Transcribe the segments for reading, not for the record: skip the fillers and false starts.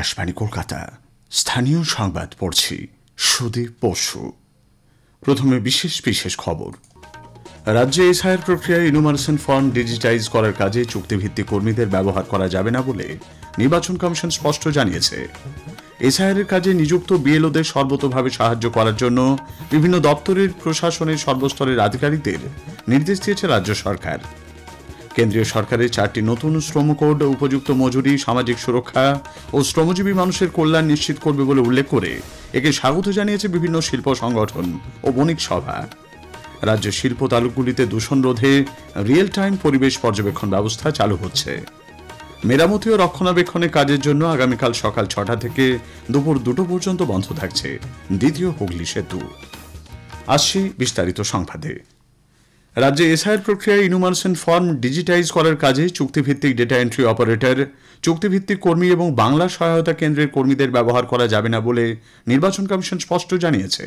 আকাশবাণী কলকাতা স্থানীয় সংবাদ পড়ছি সুদীপ বসু। প্রথমে বিশেষ বিশেষ খবর। রাজ্যে এসআইআর প্রক্রিয়ায় ইনুমারেশন ফর্ম ডিজিটাইজ করার কাজে চুক্তিভিত্তিক কর্মীদের ব্যবহার করা যাবে না বলে নির্বাচন কমিশন স্পষ্ট জানিয়েছে। এসআইআর কাজে নিযুক্ত বিএলওদের সর্বতোভাবে সাহায্য করার জন্য বিভিন্ন দপ্তরের প্রশাসনের সর্বস্তরের আধিকারিকদের নির্দেশ দিয়েছে রাজ্য সরকার। কেন্দ্রীয় সরকারের 4টি নতুন শ্রম কোড উপযুক্ত মজুরি, সামাজিক সুরক্ষা ও শ্রমজীবী মানুষের কল্যাণ নিশ্চিত করবে বলে উল্লেখ করে একে স্বাগত জানিয়েছে বিভিন্ন শিল্প সংগঠন ও বণিক সভা। রাজ্যের শিল্প তালুকগুলিতে দূষণ রোধে রিয়েল টাইম পরিবেশ পর্যবেক্ষণ ব্যবস্থা চালু হচ্ছে। মেরামতি ও রক্ষণাবেক্ষণের কাজের জন্য আগামীকাল সকাল 6টা থেকে দুপুর 2টো পর্যন্ত বন্ধ থাকছে দ্বিতীয় হুগলি সেতু। আসছি বিস্তারিত সংবাদে। রাজ্যে এসআইআর প্রক্রিয়ায় ইনুমারেশন ফর্ম ডিজিটাইজ করার কাজে চুক্তিভিত্তিক ডেটা এন্ট্রি অপারেটর, চুক্তিভিত্তিক কর্মী এবং বাংলা সহায়তা কেন্দ্রের কর্মীদের ব্যবহার করা যাবে না বলে নির্বাচন কমিশন স্পষ্ট জানিয়েছে।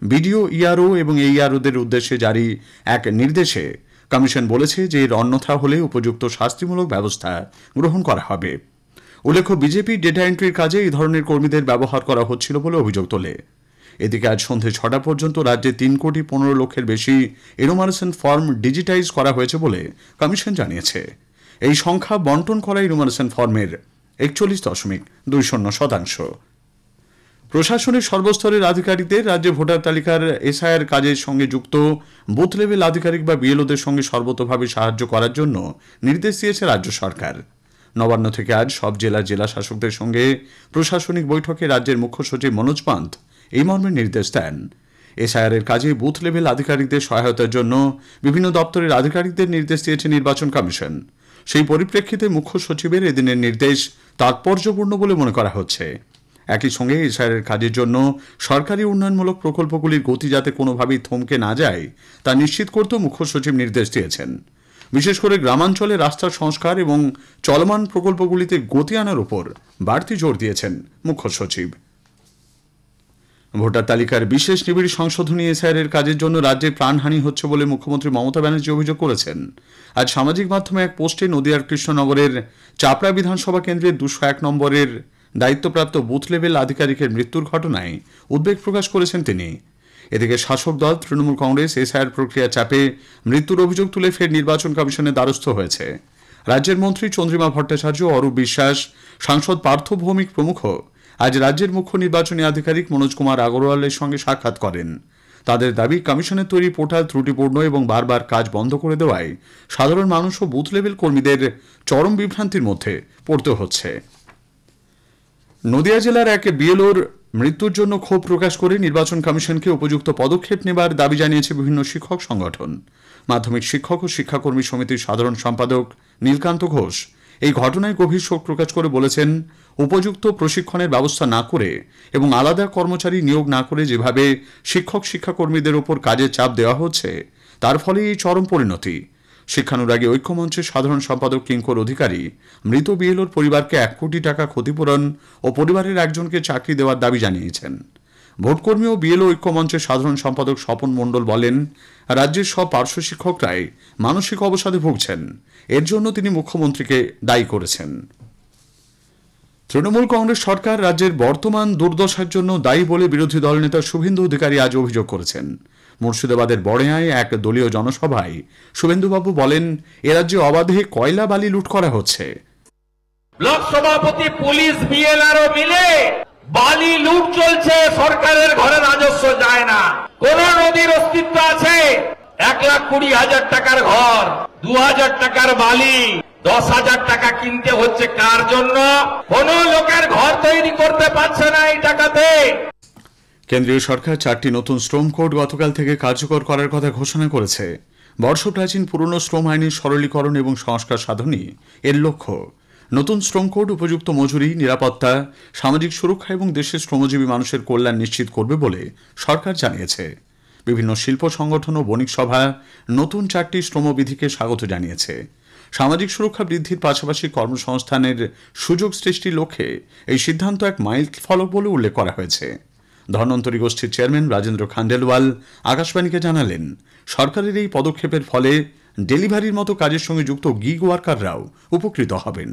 বিডিও, ইআরও এবং এইআরওদের উদ্দেশ্যে জারি এক নির্দেশে কমিশন বলেছে যে এর অন্যথা হলে উপযুক্ত শাস্তিমূলক ব্যবস্থা গ্রহণ করা হবে। উল্লেখ্য, বিজেপি ডেটা এন্ট্রির কাজে এই ধরনের কর্মীদের ব্যবহার করা হচ্ছিল বলে অভিযোগ তোলে। এদিকে আজ সন্ধ্যে 6টা পর্যন্ত রাজ্যে 3,15,00,000-এর বেশি ইনুমারেশন ফর্ম ডিজিটাইজ করা হয়েছে বলে কমিশন জানিয়েছে। এই সংখ্যা বন্টন করা ইনুমারেশন ফর্মের 41.20%। প্রশাসনের সর্বস্তরের আধিকারিকদের রাজ্যে ভোটার তালিকার এসআইআর কাজের সঙ্গে যুক্ত বুথ লেভেল আধিকারিক বা বিএলওদের সঙ্গে সর্বতোভাবে সাহায্য করার জন্য নির্দেশ দিয়েছে রাজ্য সরকার। নবান্ন থেকে আজ সব জেলা শাসকদের সঙ্গে প্রশাসনিক বৈঠকে রাজ্যের মুখ্য সচিব মনোজ পান্ত এই মর্মে নির্দেশ দেন। এসআইআর কাজে বুথ লেভেল আধিকারিকদের সহায়তার জন্য বিভিন্ন দপ্তরের আধিকারিকদের নির্দেশ দিয়েছে নির্বাচন কমিশন। সেই পরিপ্রেক্ষিতে মুখ্য সচিবের এদিনের নির্দেশ তাৎপর্যপূর্ণ বলে মনে করা হচ্ছে। একই সঙ্গে এসআইআর কাজের জন্য সরকারি উন্নয়নমূলক প্রকল্পগুলির গতি যাতে কোনোভাবেই থমকে না যায় তা নিশ্চিত করতেও মুখ্য সচিব নির্দেশ দিয়েছেন। বিশেষ করে গ্রামাঞ্চলে রাস্তার সংস্কার এবং চলমান প্রকল্পগুলিতে গতি আনার উপর বাড়তি জোর দিয়েছেন মুখ্য সচিব। ভোটার তালিকার বিশেষ নিবিড় সংশোধনী এসআইআর কাজের জন্য রাজ্যে প্রাণহানি হচ্ছে বলে মুখ্যমন্ত্রী মমতা ব্যানার্জি অভিযোগ করেছেন। আজ সামাজিক মাধ্যমে এক পোস্টে নদিয়ার কৃষ্ণনগরের চাপড়া বিধানসভা কেন্দ্রের 201 নম্বরের দায়িত্বপ্রাপ্ত বুথ লেভেল আধিকারিকের মৃত্যুর ঘটনায় উদ্বেগ প্রকাশ করেছেন তিনি। এদিকে শাসক দল তৃণমূল কংগ্রেস এসআইআর প্রক্রিয়া চাপে মৃত্যুর অভিযোগ তুলে ফের নির্বাচন কমিশনের দ্বারস্থ হয়েছে। রাজ্যের মন্ত্রী চন্দ্রিমা ভট্টাচার্য, অরূপ বিশ্বাস, সাংসদ পার্থ ভৌমিক প্রমুখ আজ রাজ্যের মুখ্য নির্বাচনী আধিকারিক মনোজ কুমার আগরওয়ালের সঙ্গে সাক্ষাৎ করেন। তাদের দাবি, কমিশনের তৈরি পোর্টাল ত্রুটিপূর্ণ এবং বারবার কাজ বন্ধ করে দেওয়ায় সাধারণ মানুষ ও বুথ লেভেল কর্মীদের চরম বিভ্রান্তির মধ্যে পড়তে হচ্ছে। নদিয়া জেলার এক বিএলওর মৃত্যুর জন্য ক্ষোভ প্রকাশ করে নির্বাচন কমিশনকে উপযুক্ত পদক্ষেপ নেবার দাবি জানিয়েছে বিভিন্ন শিক্ষক সংগঠন। মাধ্যমিক শিক্ষক ও শিক্ষাকর্মী সমিতির সাধারণ সম্পাদক নীলকান্ত ঘোষ এই ঘটনায় গভীর শোক প্রকাশ করে বলেছেন, উপযুক্ত প্রশিক্ষণের ব্যবস্থা না করে এবং আলাদা কর্মচারী নিয়োগ না করে যেভাবে শিক্ষাকর্মীদের ওপর কাজের চাপ দেওয়া হচ্ছে তার ফলে এই চরম পরিণতি। শিক্ষানুরাগী ঐক্যমঞ্চের সাধারণ সম্পাদক কিঙ্কর অধিকারী মৃত বিএলওর পরিবারকে 1 কোটি টাকা ক্ষতিপূরণ ও পরিবারের একজনকে চাকরি দেওয়ার দাবি জানিয়েছেন। ভোটকর্মী ও বিএলও ঐক্যমঞ্চের সাধারণ সম্পাদক স্বপন মণ্ডল বলেন, রাজ্যের সব পার্শ্ব শিক্ষকরাই মানসিক অবসাদে ভুগছেন। এর জন্য তিনি মুখ্যমন্ত্রীকে দায়ী করেছেন। তৃণমূল কংগ্রেস সরকার রাজ্যের বর্তমান দুর্দশার জন্য দায়ী বলে বিরোধী দলনেতা শুভেন্দু অধিকারী আজ অভিযোগ করেছেন। মুর্শিদাবাদের বড়েয়ায় এক দলীয় জনসভায় শুভেন্দুবাবু বলেন, এ রাজ্যে অবাধে কয়লা বালি লুট করা হচ্ছে। ব্লক সভাপতি, পুলিশ, বিএলআরও মিলে বালি লুট চলছে। সরকারের ঘরে রাজস্ব যায় না। কোন নদীর অস্তিত্ব আছে? 1,20,000 টাকার ঘর, 2,000 টাকার বালি, 10,000 টাকা কিনতে হচ্ছে কার জন্য? কোন লোকের ঘর তৈরি করতে পারছে না এই টাকাতে। কেন্দ্রীয় সরকার 4টি নতুন শ্রম কোড গতকাল থেকে কার্যকর করার কথা ঘোষণা করেছে। বর্ষপ্রাচীন পুরনো শ্রম আইনের সরলীকরণ এবং সংস্কার সাধনই এর লক্ষ্য। নতুন শ্রম কোড উপযুক্ত মজুরি, নিরাপত্তা, সামাজিক সুরক্ষা এবং দেশের শ্রমজীবী মানুষের কল্যাণ নিশ্চিত করবে বলে সরকার জানিয়েছে। বিভিন্ন শিল্প সংগঠন ও বণিক সভা নতুন 4টি শ্রমবিধিকে স্বাগত জানিয়েছে। সামাজিক সুরক্ষা বৃদ্ধির পাশাপাশি কর্মসংস্থানের সুযোগ সৃষ্টির লক্ষ্যে এই সিদ্ধান্ত এক মাইল ফলক বলে উল্লেখ করা হয়েছে। ধন্বন্তরী গোষ্ঠীর চেয়ারম্যান রাজেন্দ্র খান্ডেলওয়াল আকাশবাণীকে জানালেন, সরকারের এই পদক্ষেপের ফলে ডেলিভারির মতো কাজের সঙ্গে যুক্ত গিগ ওয়ার্কাররাও উপকৃত হবেন।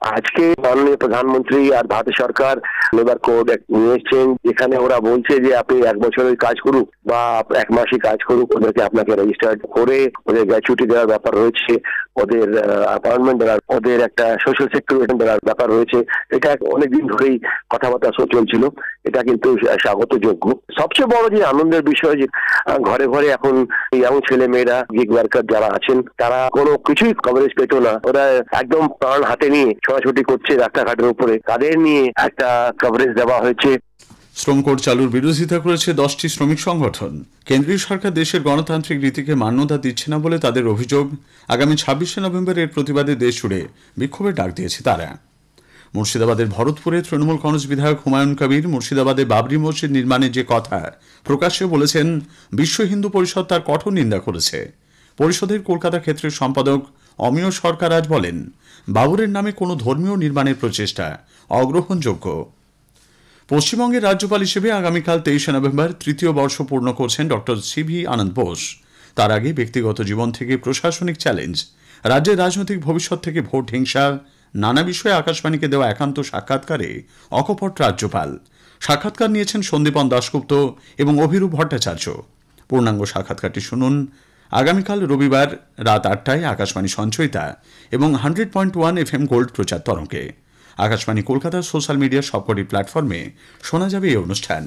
আজকে মাননীয় প্রধানমন্ত্রী আর ভারত সরকার লেবার কোড নিয়ে এসছেন, যেখানে ওরা বলছে যে আপনি 1 বছরের কাজ করুক বা 1 মাসই কাজ করুক, ওদেরকে আপনাকে রেজিস্টার্ড করে ওদের গ্র্যাচুইটি দেওয়ার ব্যাপার রয়েছে, ওদের অ্যাপয়েন্টমেন্ট দেওয়ার, ওদের একটা সোশ্যাল সিকিউরিটি দেওয়ার ব্যাপার রয়েছে। এটা অনেকদিন ধরেই কথাবার্তা চলছিল, এটা কিন্তু স্বাগত যোগ্য। সবচেয়ে বড় যে আনন্দের বিষয় যে ঘরে ঘরে এখন ইয়াং ছেলে মেয়েরা গিগ ওয়ার্কার যারা আছেন তারা কোনো কিছুই কভারেজ পেত না, ওরা একদম প্রাণ হাতে নিয়ে ছোটাছুটি করছে রাস্তাঘাটের উপরে, তাদের নিয়ে একটা কভারেজ দেওয়া হয়েছে। শ্রম কোড চালুর বিরোধিতা করেছে 10টি শ্রমিক সংগঠন। কেন্দ্রীয় সরকার দেশের গণতান্ত্রিক রীতিকে মান্যতা দিচ্ছে না বলে তাদের অভিযোগ। আগামী 26শে নভেম্বর এর প্রতিবাদে দেশ জুড়ে বিক্ষোভের ডাক দিয়েছে তারা। মুর্শিদাবাদের ভরতপুরে তৃণমূল কংগ্রেস বিধায়ক হুমায়ুন কবির মুর্শিদাবাদে বাবরি মসজিদ নির্মাণের যে কথা প্রকাশ্যে বলেছেন, বিশ্ব হিন্দু পরিষদ তার কঠোর নিন্দা করেছে। পরিষদের কলকাতা ক্ষেত্রের সম্পাদক অমিয় সরকার আজ বলেন, বাবরের নামে কোনো ধর্মীয় নির্মাণের প্রচেষ্টা অগ্রহণযোগ্য। পশ্চিমবঙ্গের রাজ্যপাল হিসেবে আগামীকাল 23শে নভেম্বর 3য় বর্ষ পূর্ণ করছেন ডক্টর সিভি আনন্দ বোস। তার আগে ব্যক্তিগত জীবন থেকে প্রশাসনিক চ্যালেঞ্জ, রাজ্যের রাজনৈতিক ভবিষ্যৎ থেকে ভোট হিংসা, নানা বিষয়ে আকাশবাণীকে দেওয়া একান্ত সাক্ষাৎকারে অকপট রাজ্যপাল। সাক্ষাৎকার নিয়েছেন সন্দীপন দাশগুপ্ত এবং অভিরূপ ভট্টাচার্য। পূর্ণাঙ্গ সাক্ষাৎকারটি শুনুন আগামীকাল রবিবার রাত 8টায় আকাশবাণী সঞ্চয়িতা এবং 100.1 FM গোল্ড প্রচার তরঙ্গে। আকাশবাণী কলকাতার সোশ্যাল মিডিয়ার সবকটি প্ল্যাটফর্মে শোনা যাবে এই অনুষ্ঠান।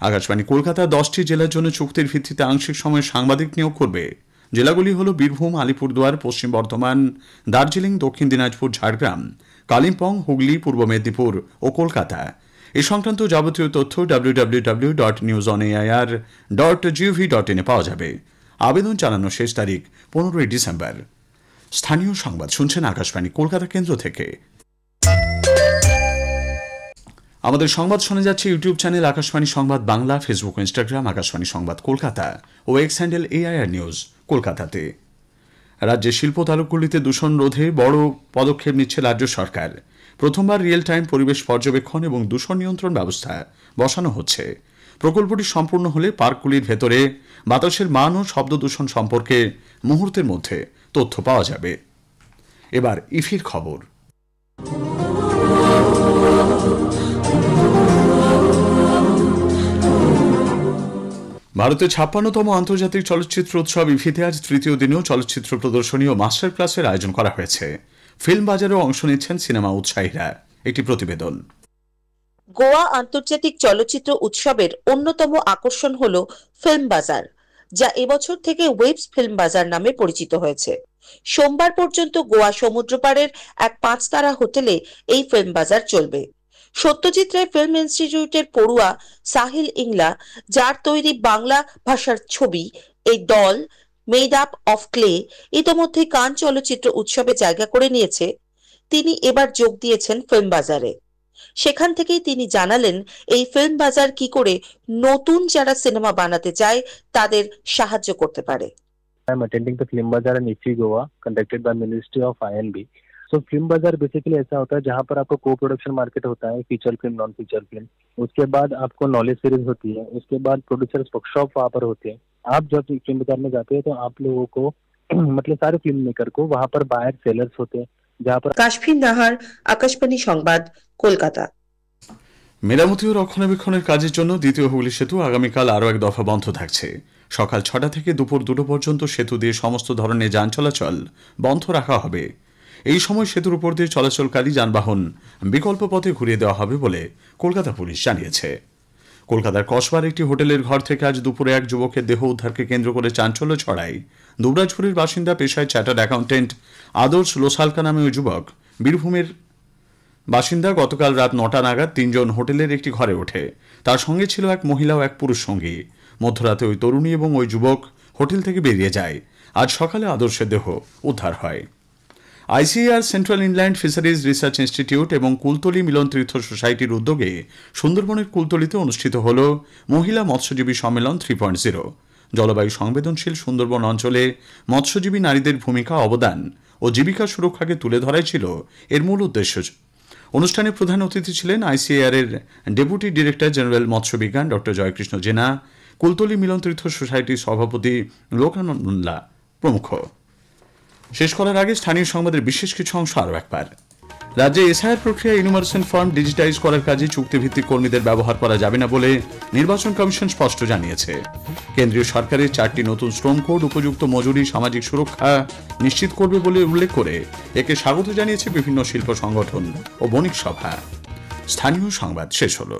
আকাশবাণী কলকাতা 10টি জেলার জন্য চুক্তির ভিত্তিতে আংশিক সময়ে সাংবাদিক নিয়োগ করবে। জেলাগুলি হল বীরভূম, আলিপুরদুয়ার, পশ্চিম বর্ধমান, দার্জিলিং, দক্ষিণ দিনাজপুর, ঝাড়গ্রাম, কালিম্পং, হুগলি, পূর্ব মেদিনীপুর ও কলকাতা। এ সংক্রান্ত যাবতীয় তথ্য www.newsonair.gov.in পাওয়া যাবে। আবেদন জানানোর শেষ তারিখ 15 ডিসেম্বর। স্থানীয় সংবাদ শুনছেন আকাশবাণী কলকাতা কেন্দ্র থেকে। আমাদের সংবাদ শোনা যাচ্ছে ইউটিউব চ্যানেল আকাশবাণী সংবাদ বাংলা, ফেসবুক ও ইনস্টাগ্রাম আকাশবাণী সংবাদ কলকাতা ও এক্স হ্যান্ডেল AIR নিউজ কলকাতাতে। রাজ্যের শিল্প তালুকগুলিতে দূষণ রোধে বড় পদক্ষেপ নিচ্ছে রাজ্য সরকার। প্রথমবার রিয়েল টাইম পরিবেশ পর্যবেক্ষণ এবং দূষণ নিয়ন্ত্রণ ব্যবস্থা বসানো হচ্ছে। প্রকল্পটি সম্পূর্ণ হলে পার্কগুলির ভেতরে বাতাসের মান ও শব্দ দূষণ সম্পর্কে মুহূর্তের মধ্যে তথ্য পাওয়া যাবে। এবার ইফির খবর। ভারতের 56তম আন্তর্জাতিক চলচ্চিত্র উৎসব ইফিতে আজ তৃতীয় দিনেও চলচ্চিত্র প্রদর্শনী ও মাস্টার ক্লাসের আয়োজন করা হয়েছে। ফিল্ম বাজারেও অংশ নিচ্ছেন সিনেমা উৎসাহীরা। একটি প্রতিবেদন। গোয়া আন্তর্জাতিক চলচ্চিত্র উৎসবের অন্যতম আকর্ষণ হল ফিল্ম বাজার, যা এবছর থেকে ওয়েবস ফিল্ম বাজার নামে পরিচিত হয়েছে। সোমবার পর্যন্ত গোয়া সমুদ্রপাড়ের এক 5 তারা হোটেলে এই ফিল্ম বাজার চলবে। সত্যজিৎ রায় ফিল্ম ইনস্টিটিউটের পড়ুয়া সাহিল ইংলা, যার তৈরি বাংলা ভাষার ছবি এই দল মেড আপ অফ ক্লে ইতোমধ্যে কান চলচ্চিত্র উৎসবে জায়গা করে নিয়েছে, তিনি এবার যোগ দিয়েছেন ফিল্ম বাজারে। সেখান থেকেই তিনি জানালেন এই ফিল্ম বাজার কি করে নতুন যারা সিনেমা বানাতে চায় তাদের সাহায্য করতে পারে। I am attending the Film Bazaar in IFFI Goa conducted by Ministry of INB. So Film Bazaar basically ऐसा होता है जहाँ पर आपको को प्रोडक्शन मार्केट होता है, feature film, non feature film. उसके बाद आपको नॉलेज सीरीज होती है, उसके बाद प्रोड्यूसर्स वर्कशॉप वहाँ पर होते हैं। आप जब फिल्म बाजार में जाते हैं तो आप लोगों को मतलब सारे फिल्म मेकर को वहाँ पर बायर सेलर्स होते हैं, जहाँ पर। কাশফিন নাহার, আকাশবাণী সংবাদ, কলকাতা। মেরামতি ও রক্ষণাবেক্ষণের কাজের জন্য দ্বিতীয় হুগলি সেতু আগামীকাল আরও এক দফা বন্ধ থাকছে। সকাল 6টা থেকে দুপুর 2টো পর্যন্ত সেতু দিয়ে সমস্ত ধরনের যান চলাচল বন্ধ রাখা হবে। এই সময় সেতুর উপর দিয়ে চলাচলকারী যানবাহন বিকল্প পথে ঘুরিয়ে দেওয়া হবে বলে কলকাতা পুলিশ জানিয়েছে। কলকাতার কসবার একটি হোটেলের ঘর থেকে আজ দুপুরে এক যুবকের দেহ উদ্ধারকে কেন্দ্র করে চাঞ্চল্য ছড়ায়। দুবরাজপুরের বাসিন্দা, পেশায় চার্টার্ড অ্যাকাউন্টেন্ট আদর্শ লোসালকা নামে ওই যুবক বীরভূমের বাসিন্দা। গতকাল রাত 9টা নাগাদ 3 জন হোটেলের একটি ঘরে ওঠে। তার সঙ্গে ছিল এক মহিলা ও এক পুরুষ সঙ্গী। মধ্যরাতে ওই তরুণী এবং ওই যুবক হোটেল থেকে বেরিয়ে যায়। আজ সকালে আদর্শের দেহ উদ্ধার হয়। ICAR central inland fisheries research institute এবং কুলতলি মিলন তীর্থ সোসাইটির উদ্যোগে সুন্দরবনের কুলতলিতে অনুষ্ঠিত হল মহিলা মৎস্যজীবী সম্মেলন 3.0। জলবায়ু সংবেদনশীল সুন্দরবন অঞ্চলে মৎস্যজীবী নারীদের ভূমিকা, অবদান ও জীবিকা সুরক্ষাকে তুলে ধরাই ছিল এর মূল উদ্দেশ্য। অনুষ্ঠানে প্রধান অতিথি ছিলেন ICAR এর ডেপুটি ডিরেক্টর জেনারেল মৎস্যবিজ্ঞান ডক্টর জয়কৃষ্ণ জেনা, কুলতলি মিলন তীর্থ সোসাইটির সভাপতি লোকানন্দ মোল্লা প্রমুখ। শেষ করার আগে স্থানীয় সংবাদের বিশেষ কিছু অংশ আরও একবার। রাজ্যে এসআইআর প্রক্রিয়া ইনুমারেশন ফর্ম ডিজিটাইজ করার কাজে চুক্তিভিত্তিক কর্মীদের ব্যবহার করা যাবে না বলে নির্বাচন কমিশন স্পষ্ট জানিয়েছে। কেন্দ্রীয় সরকারের 4টি নতুন শ্রম কোড উপযুক্ত মজুরি, সামাজিক সুরক্ষা নিশ্চিত করবে বলে উল্লেখ করে একে স্বাগত জানিয়েছে বিভিন্ন শিল্প সংগঠন ও বণিক সভা। স্থানীয় সংবাদ শেষ হলো।